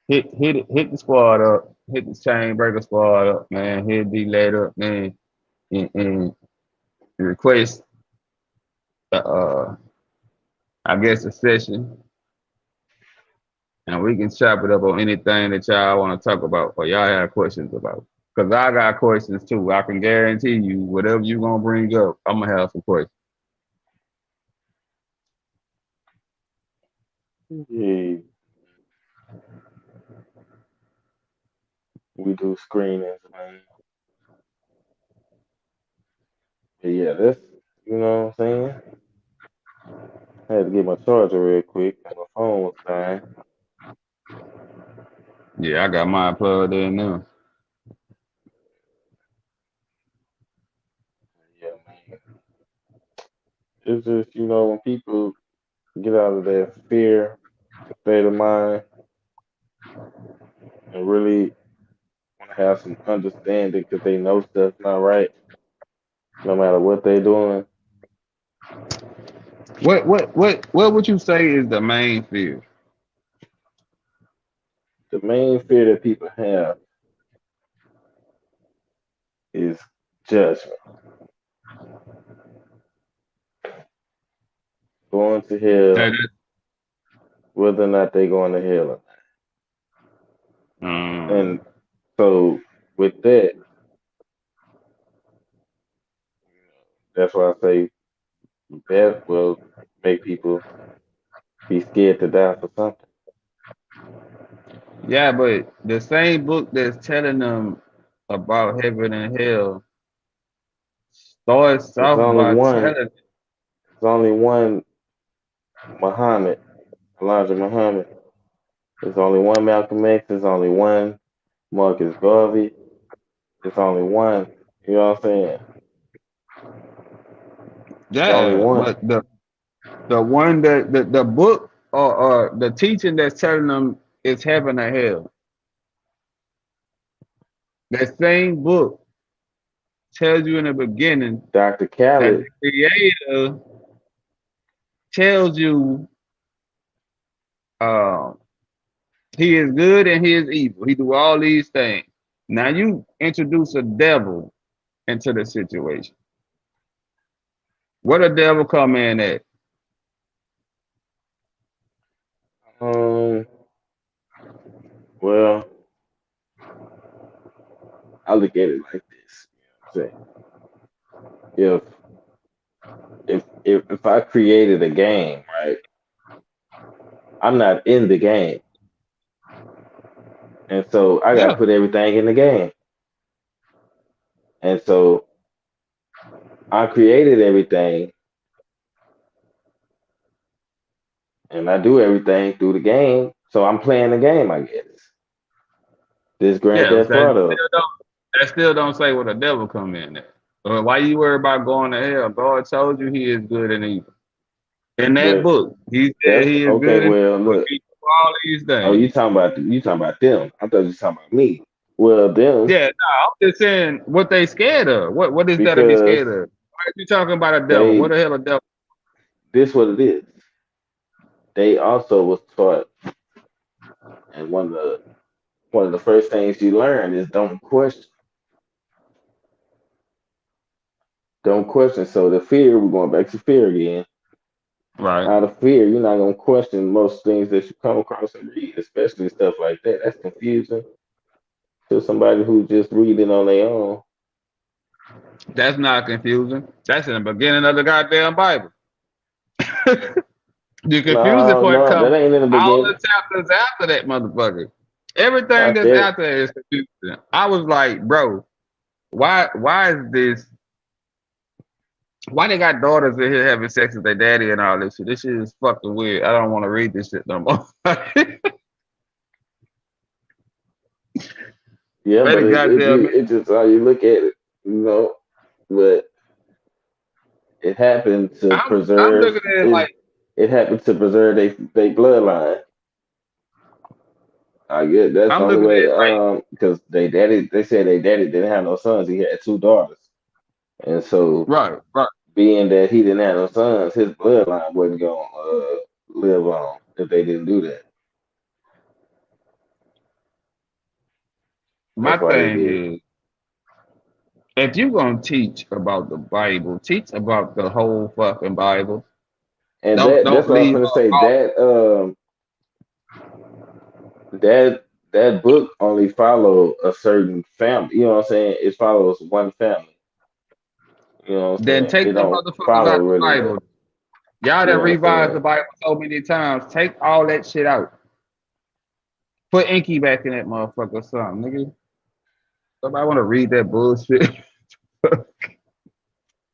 Hit the squad up, hit the Chainbreaker Squad up, man. Hit the later up, man, and request, I guess, a session, and we can chop it up on anything that y'all want to talk about or y'all have questions about. Cause I got questions too. I can guarantee you, whatever you gonna bring up, I'm gonna have some questions. Yeah, we do screenings, man. But yeah, that's you know what I'm saying. I had to get my charger real quick. My phone was dying. Yeah, I got mine plugged in now. Yeah, man. It's just when people get out of that fear state of mind and really want to have some understanding because they know stuff's not right, no matter what they're doing. What would you say is the main fear? The main fear that people have is judgment, going to That hell, is, whether or not they're going to hell. And um, so, with that, that's why I say that will make people be scared to die for something. yeah, but the same book that's telling them about heaven and hell starts There's off only by one. telling, There's only one Muhammad, Elijah Muhammad. There's only one Malcolm X. There's only one Marcus Garvey. There's only one. You know what I'm saying? There's only yeah, one. but the one that the book or the teaching that's telling them is heaven or hell. That same book tells you in the beginning Dr. that Khaled. the creator tells you uh, he is good and he is evil. He do all these things. Now you introduce a devil into the situation. What a devil come in at? Um. Well, I look at it like this. You know what I'm saying? If I created a game, right? I'm not in the game, and so I got to Yeah, put everything in the game. And so I created everything, and I do everything through the game. So I'm playing the game, I guess. This Grand yeah. Theft Auto. That still don't say what a devil come in at. Why you worry about going to hell? God told you he is good and evil. In that But book, he said that's he is okay. good and Well, evil. look. He do all these Oh, things. you talking about them? I thought you was talking about me. Well, them Yeah, no, I'm just saying what they scared of. What is there to be because scared of? Why are you talking about a devil? What they the hell a devil? this what it is. They also was taught, and one of the first things you learn is don't question. don't question. So the fear, we're going back to fear again. Right. Out of fear, you're not gonna question most things that you come across and read, especially stuff like that. That's confusing to somebody who just read it on their own. That's not confusing. That's in the beginning of the goddamn Bible. The confusing No, part no, that comes ain't in the all beginning. the chapters after that motherfucker. Everything Not that's that. after that is confusing. I was like, bro, why is this why they got daughters in here having sex with their daddy and all this shit? This shit is fucking weird. I don't want to read this shit no more. Yeah, Wait but a goddamn minute. it's just how you look at it, you know. But it happened to I'm preserve looking at it is like it happened to preserve they bloodline. I get that's the I'm only looking at way. it like Because they said they daddy didn't have no sons. He had two daughters, and so right, right. being that he didn't have no sons, his bloodline wasn't gonna live on if they didn't do that. My That's why they thing did it. is, if you gonna teach about the Bible, teach about the whole fucking Bible. And Don't that's what I was leave gonna say. off. That book only follow a certain family. You know what I'm saying? It follows one family. You know what I'm Then saying? It take them don't motherfuckers follow out the really Bible. Y'all you done know what I'm revised the saying? Bible so many times. Take all that shit out. Put Inky back in that motherfucker or something, nigga. Somebody want to read that bullshit.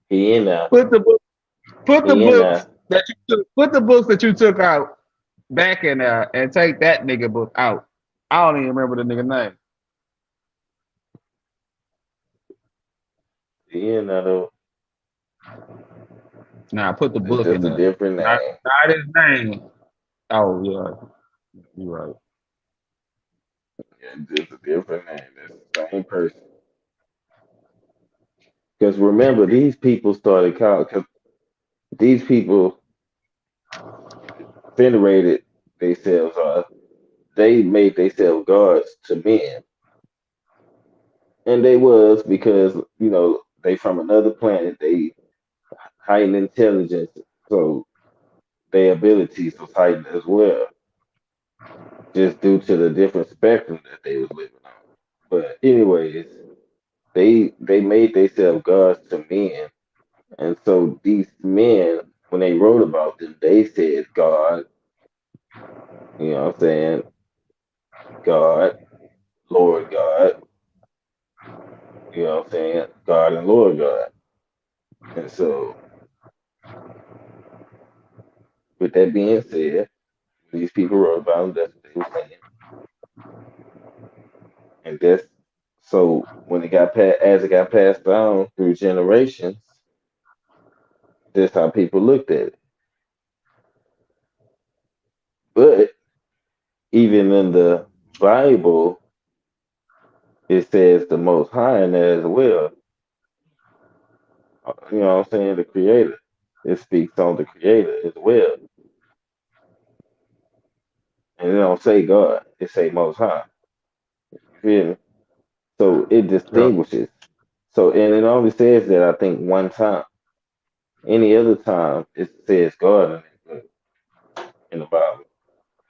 He in there. put the book, put the He in books there. that you took, put the books that you took out back in there and take that nigga book out. I don't even remember the nigga name. He in there though. Nah, put the It's book in just a there. different Not name. not his name. Oh yeah, you're right. Yeah, it's just a different name. That's the same person. Because remember, these people started calling because these people venerated themselves. They made themselves gods to men, and they was because they from another planet. They heightened intelligence, so their abilities was heightened as well, just due to the different spectrum that they was living on. But anyways, they made themselves gods to men, and so these men, when they wrote about them, they said God. You know what I'm saying? God, Lord God. You know what I'm saying? God and Lord God. And so, with that being said, these people wrote about them. That's what they were saying, and that's so when as it got passed down through generations, that's how people looked at it. But even in the Bible, it says the Most High in there as well. You know what I'm saying? The Creator. It speaks on the Creator as well, and it don't say God. It say Most High. You feel me? So it Yeah. distinguishes. So and it only says that I think one time. Any other time it says God in the Bible.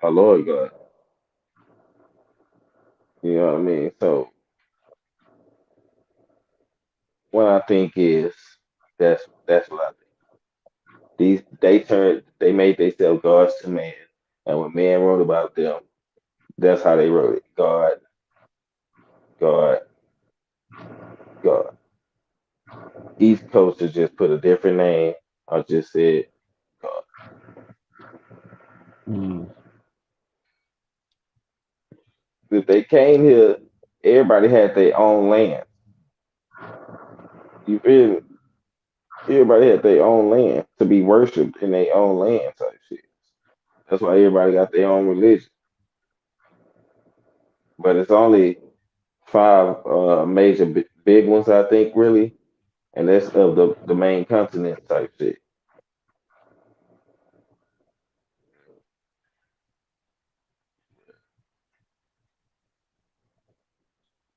Our Lord God. You know what I mean? So what I think is that's what I think. They made themselves gods to man. And when man wrote about them, that's how they wrote it. God, God, God. East Coasters just put a different name. I just said God. Mm. If they came here, everybody had their own land. You feel me? Everybody had their own land to be worshipped in their own land type shit. That's why everybody got their own religion. But it's only five major big ones, I think, really, and that's of the main continent type shit.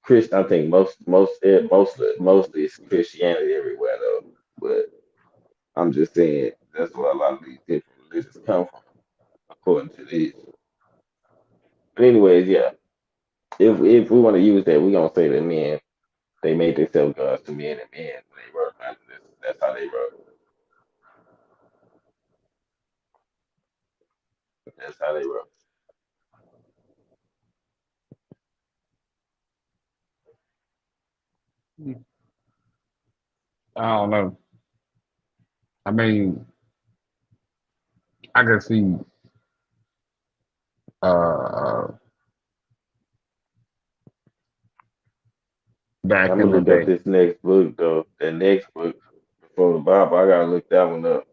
Christian, I think mostly it's Christianity everywhere though. But I'm just saying that's where a lot of these different religions come from, according to this. But anyways, yeah. If we want to use that, we gonna say that men they made themselves gods to men and men when they wrote about this. That's how they wrote. That's how they wrote. I don't know. I mean, I can see uh back I'm in gonna the look up day. this next book though. The next book before the Bible, I gotta look that one up.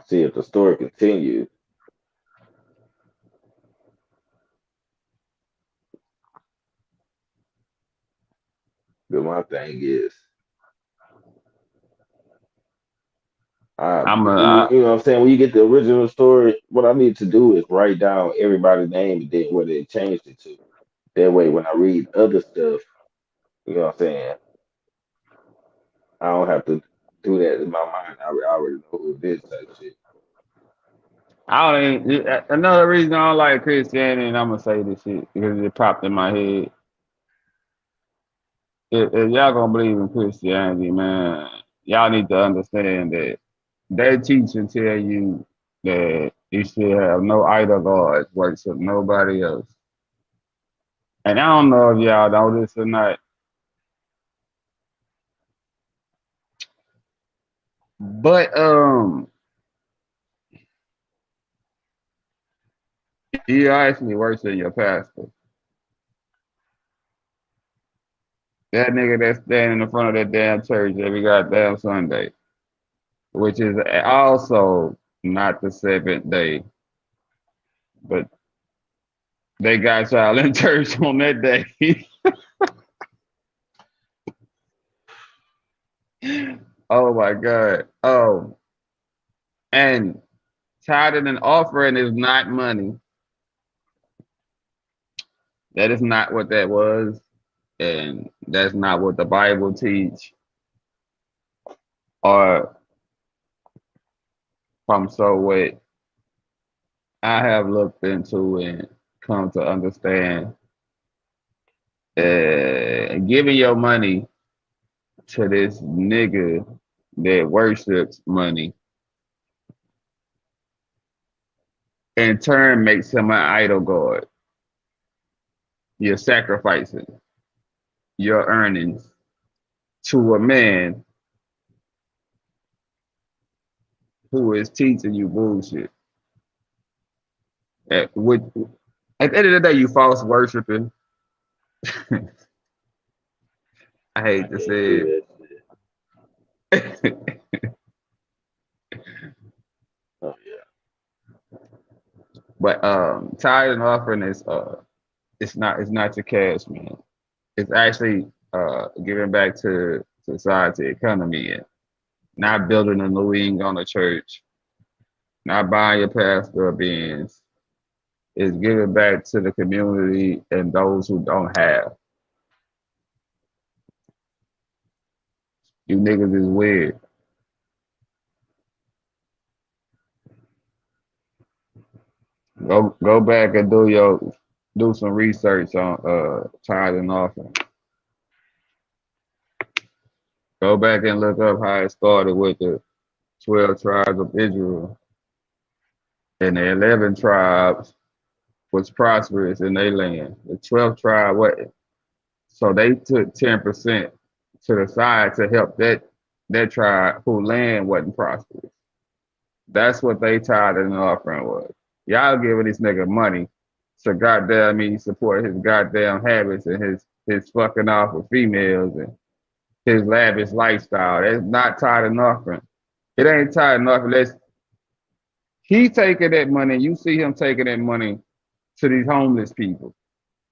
See if the story continues. But my thing is, I'm you a know what I'm saying? When you get the original story, what I need to do is write down everybody's name and then what they changed it to. That way, when I read other stuff, you know what I'm saying? I don't have to do that in my mind. I already know who it is type shit. I don't even, another reason I don't like Christianity, and I'm gonna say this shit because it popped in my head. If y'all gonna believe in Christianity, man, y'all need to understand that they teach and tell you that you should have no idol gods, worship nobody else. And I don't know if y'all know this or not, but you actually worship your pastor. That nigga that's standing in front of that damn church every goddamn Sunday, which is also not the seventh day, but they got y'all in church on that day. Oh my God. Oh, and tithing and offering is not money. That is not what that was, and that's not what the Bible teach. Or from so what I have looked into and come to understand, giving your money to this nigga that worships money in turn makes him an idol god. You're sacrificing your earnings to a man who is teaching you bullshit. With, at the end of the day, you false worshiping. I I hate to can't do say that shit. it. Oh yeah. But tithe and offering is it's not your cash, man. It's actually giving back to society, economy, and not building a new wing on the church, not buying your pastor a Benz. It's giving back to the community and those who don't have. You niggas is weird. Go back and do some research on tithe and offering. Go back and look up how it started with the 12 tribes of Israel, and the 11 tribes was prosperous in their land. The 12th tribe, what? So they took 10% to the side to help that tribe whose land wasn't prosperous. That's what they tithe and offering was. Y'all giving this nigga money to goddamn me support his goddamn habits and his fucking off with females and his lavish lifestyle. That's not tithe and offering. It ain't tithe and offering. He taking that money. You see him taking that money to these homeless people.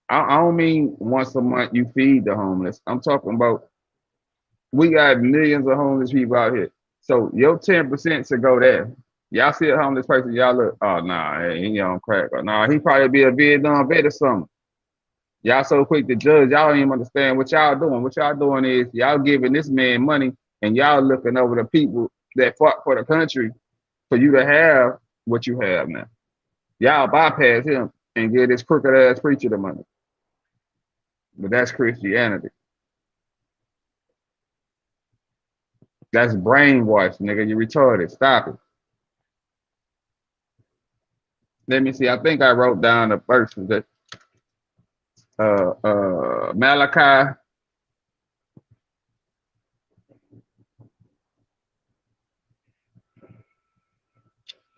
I don't mean once a month you feed the homeless. I'm talking about we got millions of homeless people out here. So your 10% should go there. Y'all see a homeless person, y'all look, oh nah, he on crack. Or nah, he probably be a Vietnam vet or something. Y'all so quick to judge, y'all don't even understand what y'all doing. What y'all doing is y'all giving this man money and y'all looking over the people that fought for the country for you to have what you have now. Y'all bypass him and give this crooked ass preacher the money. But that's Christianity. That's brainwash, nigga. You retarded. Stop it. Let me see. I think I wrote down the verse that Malachi,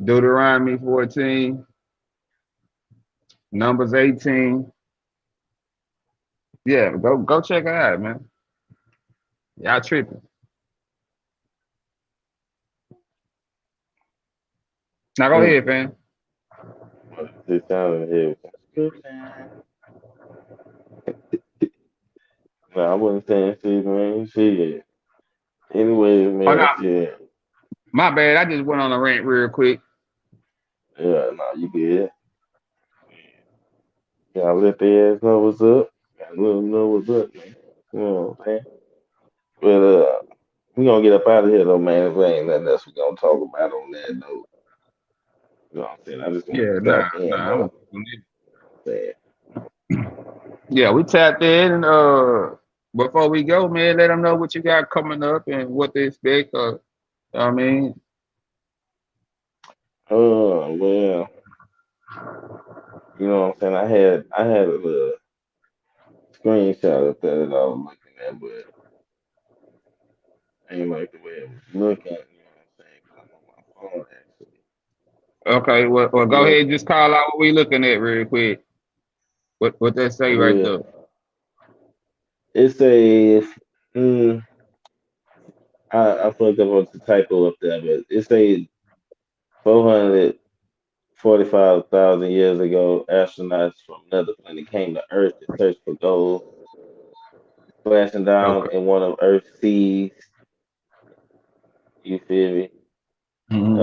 Deuteronomy 14, Numbers 18. Yeah, go check it out, man. Y'all tripping. Now go ahead, Mm. fam. This sounded here. No, I wasn't saying shit, man. Shit. Anyways, Oh no, man, shit. my bad. I just went on a rant real quick. Yeah, nah, you good. Gotta let the ass know what's up. Gotta let them know what's up, man. You know what I'm saying? But we gonna get up out of here though, man. If there ain't nothing else we gonna talk about on that note. You know what I'm saying? I just wanted Yeah, to nah, tap in nah. though. Saying, Yeah, we tapped in. And, before we go, man, let them know what you got coming up and what they expect. I mean, oh well, you know what I'm saying? I had a little screenshot of that I was looking at, but I ain't like the way it was looking. You know what I'm saying? 'Cause I'm on my phone actually. okay. Well, You go know, ahead. And just call out what we looking at real quick. What they say right there? well, it says, mm, I fucked up on the typo up there, but it says 445,000 years ago, astronauts from another planet came to Earth to search for gold, splashing down Okay. in one of Earth's seas. You feel me? Hmm.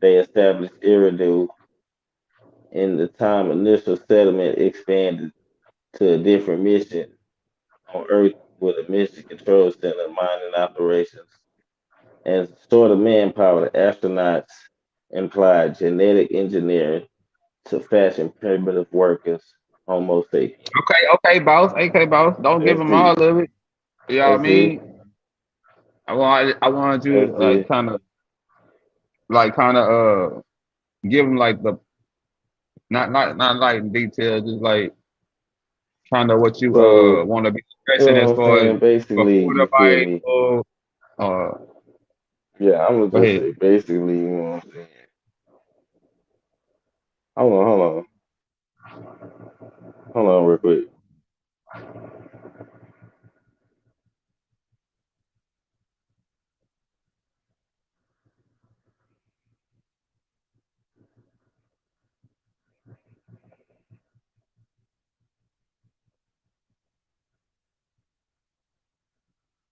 They established Eridu. In the time initial settlement expanded to a different mission on Earth with a mission control center, mining operations, and sort of manpower. The astronauts implied genetic engineering to fashion primitive workers, Homo sapiens. Okay, boss. Okay, boss. Don't give That's them all it. of it. You know what I That's it. mean? I wanted you That's to it. give them like the not like in detail, just like kind of what you So, want to be you expressing know as what I'm far as saying? Basically, before you the feel me? Bible. Uh, Yeah, I'm go gonna just ahead. say basically, you know what I'm saying? Hold on, real quick.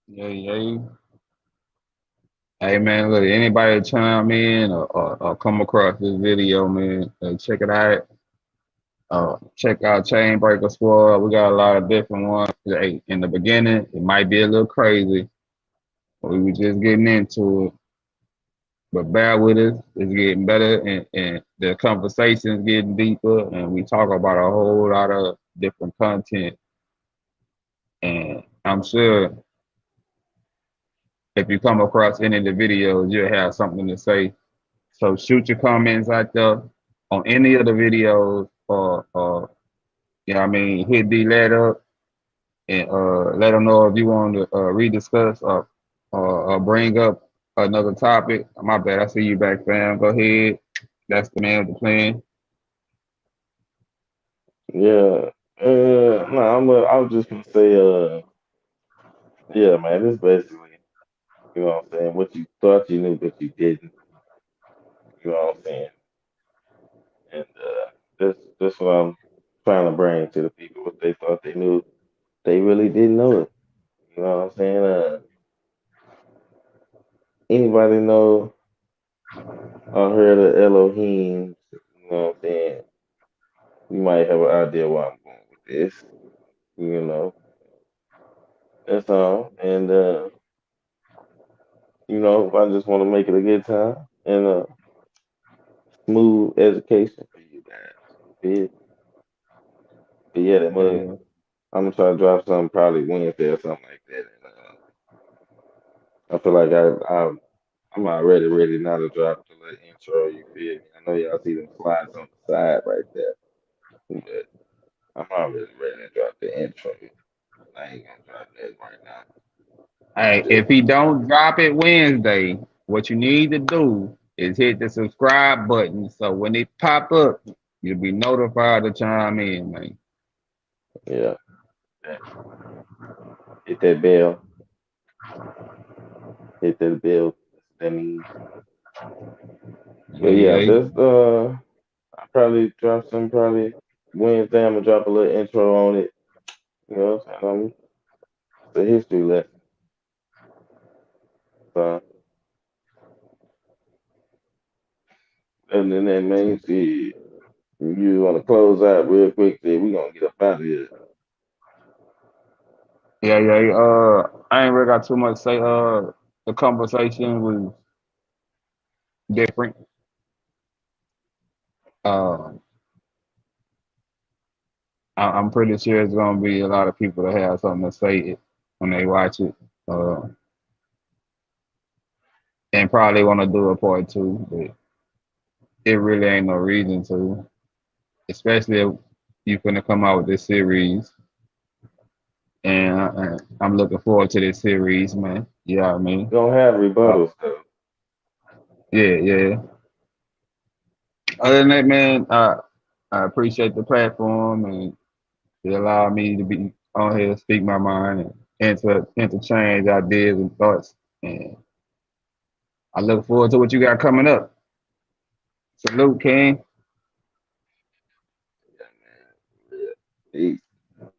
Yeah, yeah. Hey man, look, anybody chime in or come across this video, man, check it out. Check out Chainbreaker Squad. We got a lot of different ones. Hey, in the beginning, it might be a little crazy. We were just getting into it, but bear with us. It's getting better, and the conversation's getting deeper, and we talk about a whole lot of different content. And I'm sure if you come across any of the videos, you'll have something to say. So shoot your comments out there on any of the videos, or you know what I mean, hit the letter up and let them know if you want to rediscuss or bring up another topic. My bad, I see you back, fam. Go ahead. That's the man with the plan. Yeah. No, I was just gonna say, yeah, man, this basically, you know what I'm saying, what you thought you knew, but you didn't. You know what I'm saying? And that's what I'm trying to bring to the people. What they thought they knew, they really didn't know it. You know what I'm saying? Anybody know or heard of Elohim? You know what I'm saying? You might have an idea where I'm going with this. You know, that's all. And If I just want to make it a good time and a smooth education for you guys. Yeah, but yeah, that mug. Yeah. I'm gonna try to drop something probably Wednesday or something like that. And I feel like I'm already ready now to drop the little intro. You feel me? I know y'all see them slides on the side right there, but I'm already ready to drop the intro. I ain't gonna drop that right now. Hey, Just if he don't drop it Wednesday, what you need to do is hit the subscribe button. So when it pop up, you'll be notified to chime in, man. yeah, that- hit that bell, hit that bell. That means. But Yeah, yeah, yeah. I probably drop some probably Wednesday. I'm gonna drop a little intro on it. It's a history lesson. So other than that, man, see, you want to close out real quick? Then we gonna get up out of here. Yeah, yeah. I ain't really got too much to say. The conversation was different. Uh, I'm pretty sure it's gonna be a lot of people that have something to say when they watch it. Uh, and probably want to do a part two, but it really ain't no reason to. Especially if you finna come out with this series, and I'm looking forward to this series, man. You know what I mean? Gonna have Uh, rebuttals though. yeah, yeah. Other than that, man, I appreciate the platform and it allowed me to be on here to speak my mind and to interchange ideas and thoughts. And I look forward to what you got coming up. Salute, King. Yeah, man. Yeah. Peace.